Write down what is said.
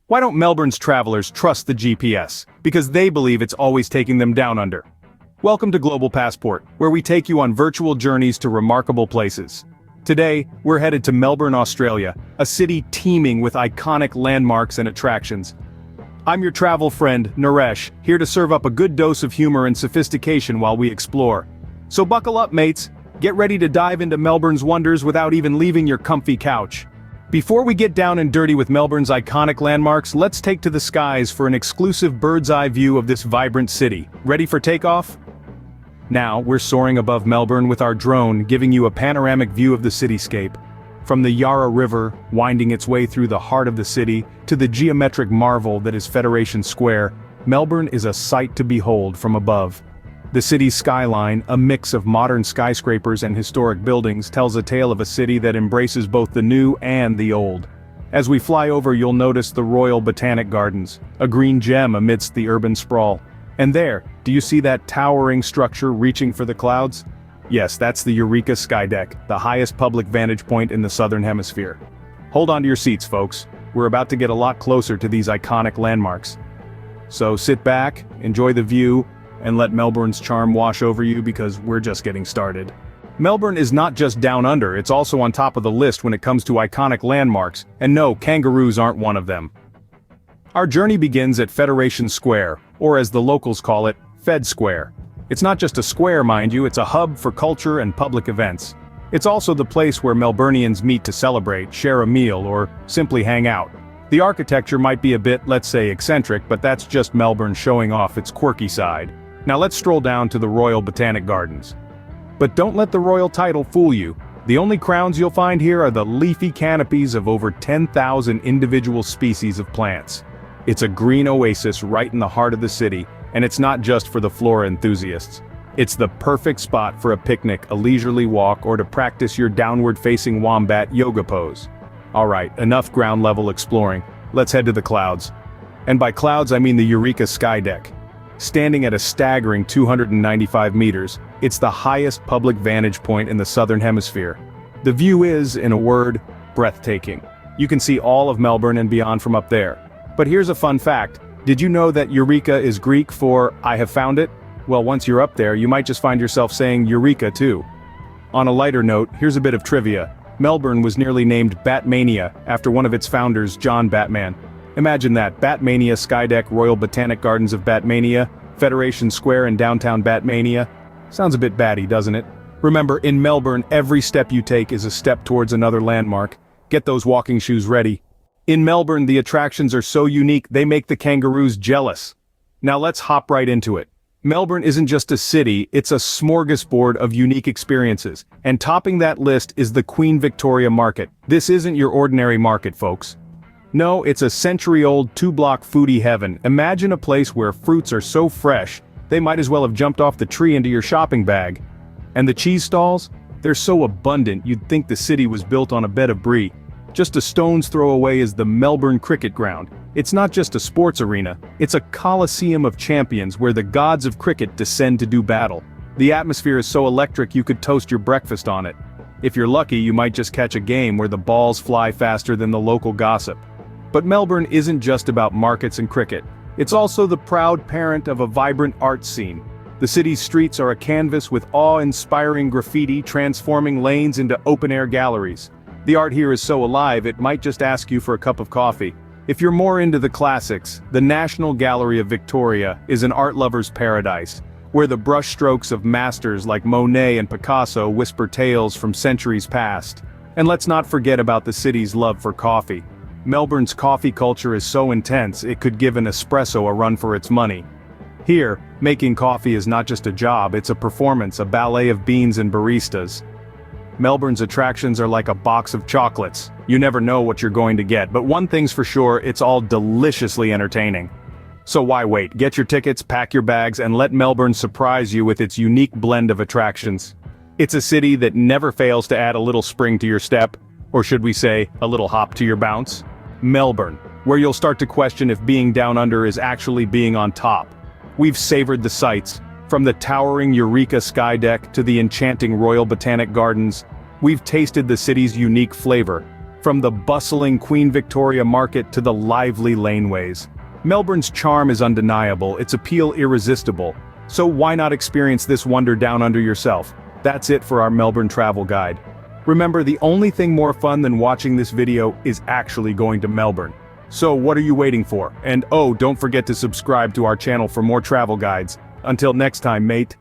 Why don't Melbourne's travelers trust the GPS? Because they believe it's always taking them down under. Welcome to Global Passport, where we take you on virtual journeys to remarkable places. Today, we're headed to Melbourne, Australia, a city teeming with iconic landmarks and attractions. I'm your travel friend, Naresh, here to serve up a good dose of humor and sophistication while we explore. So buckle up, mates. Get ready to dive into Melbourne's wonders without even leaving your comfy couch. Before we get down and dirty with Melbourne's iconic landmarks, let's take to the skies for an exclusive bird's-eye view of this vibrant city. Ready for takeoff? Now, we're soaring above Melbourne with our drone, giving you a panoramic view of the cityscape. From the Yarra River, winding its way through the heart of the city, to the geometric marvel that is Federation Square, Melbourne is a sight to behold from above. The city's skyline, a mix of modern skyscrapers and historic buildings, tells a tale of a city that embraces both the new and the old. As we fly over, you'll notice the Royal Botanic Gardens, a green gem amidst the urban sprawl. And there, do you see that towering structure reaching for the clouds? Yes, that's the Eureka Skydeck, the highest public vantage point in the Southern Hemisphere. Hold on to your seats, folks. We're about to get a lot closer to these iconic landmarks. So sit back, enjoy the view, and let Melbourne's charm wash over you because we're just getting started. Melbourne is not just down under, it's also on top of the list when it comes to iconic landmarks, and no, kangaroos aren't one of them. Our journey begins at Federation Square, or as the locals call it, Fed Square. It's not just a square, mind you, it's a hub for culture and public events. It's also the place where Melburnians meet to celebrate, share a meal, or simply hang out. The architecture might be a bit, let's say, eccentric, but that's just Melbourne showing off its quirky side. Now let's stroll down to the Royal Botanic Gardens. But don't let the royal title fool you. The only crowns you'll find here are the leafy canopies of over 10,000 individual species of plants. It's a green oasis right in the heart of the city, and it's not just for the flora enthusiasts. It's the perfect spot for a picnic, a leisurely walk, or to practice your downward-facing wombat yoga pose. Alright, enough ground-level exploring. Let's head to the clouds. And by clouds I mean the Eureka Skydeck. Standing at a staggering 295 meters, it's the highest public vantage point in the Southern Hemisphere. The view is, in a word, breathtaking. You can see all of Melbourne and beyond from up there. But here's a fun fact. Did you know that Eureka is Greek for "I have found it"? Well, once you're up there, you might just find yourself saying Eureka too. On a lighter note, here's a bit of trivia. Melbourne was nearly named Batmania after one of its founders, John Batman. Imagine that, Batmania Skydeck, Royal Botanic Gardens of Batmania, Federation Square in downtown Batmania. Sounds a bit batty, doesn't it? Remember, in Melbourne, every step you take is a step towards another landmark. Get those walking shoes ready. In Melbourne, the attractions are so unique they make the kangaroos jealous. Now let's hop right into it. Melbourne isn't just a city, it's a smorgasbord of unique experiences. And topping that list is the Queen Victoria Market. This isn't your ordinary market, folks. No, it's a century-old two-block foodie heaven. Imagine a place where fruits are so fresh, they might as well have jumped off the tree into your shopping bag. And the cheese stalls? They're so abundant you'd think the city was built on a bed of brie. Just a stone's throw away is the Melbourne Cricket Ground. It's not just a sports arena, it's a coliseum of champions where the gods of cricket descend to do battle. The atmosphere is so electric you could toast your breakfast on it. If you're lucky, you might just catch a game where the balls fly faster than the local gossip. But Melbourne isn't just about markets and cricket. It's also the proud parent of a vibrant art scene. The city's streets are a canvas with awe-inspiring graffiti transforming lanes into open-air galleries. The art here is so alive it might just ask you for a cup of coffee. If you're more into the classics, the National Gallery of Victoria is an art lover's paradise, where the brushstrokes of masters like Monet and Picasso whisper tales from centuries past. And let's not forget about the city's love for coffee. Melbourne's coffee culture is so intense it could give an espresso a run for its money. Here, making coffee is not just a job, it's a performance, a ballet of beans and baristas. Melbourne's attractions are like a box of chocolates. You never know what you're going to get, but one thing's for sure, it's all deliciously entertaining. So why wait? Get your tickets, pack your bags, and let Melbourne surprise you with its unique blend of attractions. It's a city that never fails to add a little spring to your step, or should we say, a little hop to your bounce. Melbourne, where you'll start to question if being down under is actually being on top. We've savored the sights, from the towering Eureka Skydeck to the enchanting Royal Botanic Gardens. We've tasted the city's unique flavor. From the bustling Queen Victoria Market to the lively laneways. Melbourne's charm is undeniable, its appeal irresistible. So why not experience this wonder down under yourself? That's it for our Melbourne travel guide. Remember, the only thing more fun than watching this video is actually going to Melbourne. So what are you waiting for? And oh, don't forget to subscribe to our channel for more travel guides. Until next time, mate.